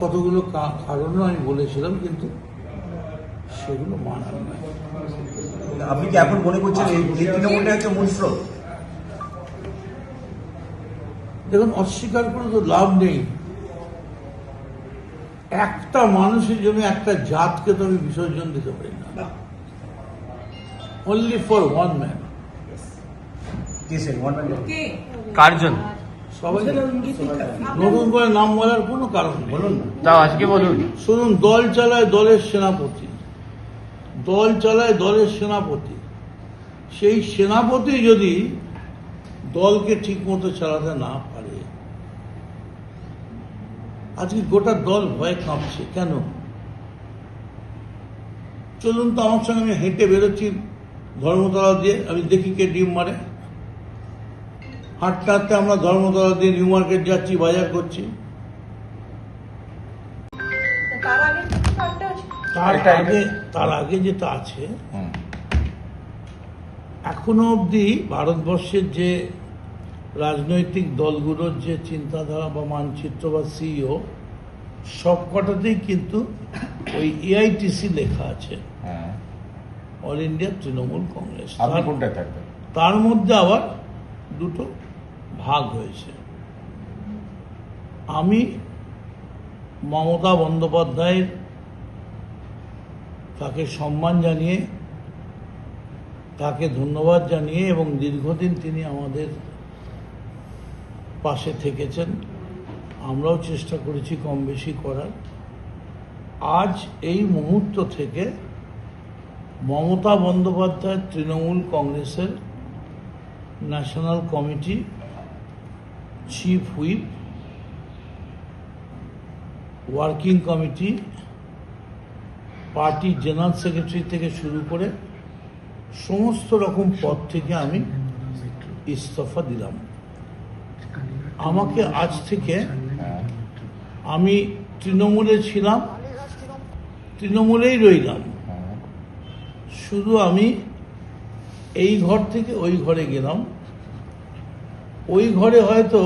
কতগুলো কারণও আমি বলেছিলাম, কিন্তু সেগুলো মানার নয়। আপনি কি এখন মনে করছেন এই তৃণমূলটা হচ্ছে মূল স্রোত? দেখুন, অস্বীকার করে তো লাভ নেই। একটা মানুষের জন্য একটা জাতকে তো আমি বিসর্জন দিতে পারি না। Only for one man. কার জন্য? সবাই নতুন করে নাম বলার কোনো কারণ নেই। বলুন না। তাও আজকে বলুন। শুনুন, দল চালায় দলের সেনাপতি, দল চালায় দলের সেনাপতি। সেই সেনাপতি যদি দলকে ঠিক মতো চালাতে না পারে, আজকে গোটা দল ভয়ে কাঁপছে কেন? চলুন তো আমার সঙ্গে, আমি হেঁটে বেরোচ্ছি ধর্মতলা দিয়ে, আমি দেখি কে ডিম মারে। হাঁটতে হাঁটতে আমরা ধর্মতলা দিয়ে নিউ মার্কেট যাচ্ছি, বাজার করছি। তার আগে যেটা আছে, এখনো অবধি ভারতবর্ষের যে রাজনৈতিক দলগুলোর যে চিন্তাধারা বা মানচিত্র বা সিইও, সবকটাতেই কিন্তু ওই এআইটিসি লেখা আছে, অল ইন্ডিয়া তৃণমূল কংগ্রেস। আপনি কোনটায় থাকবেন? তার মধ্যে আবার দুটো ভাগ হয়েছে। আমি মমতা বন্দ্যোপাধ্যায়ের তাকে সম্মান জানিয়ে, তাকে ধন্যবাদ জানিয়ে, এবং দীর্ঘদিন তিনি আমাদের পাশে থেকেছেন, আমরাও চেষ্টা করেছি কম বেশি করার। আজ এই মুহূর্ত থেকে মমতা বন্দ্যোপাধ্যায় তৃণমূল কংগ্রেসের national committee, chief whip, working committee, party general secretary থেকে শুরু করে সমস্ত রকম পদ থেকে আমি ইস্তফা দিলাম। আমাকে আজ থেকে, আমি তৃণমূলে ছিলাম, তৃণমূলেই রইলাম, শুধু আমি এই ঘর থেকে ওই ঘরে গেলাম। ওই ঘরে হয়তো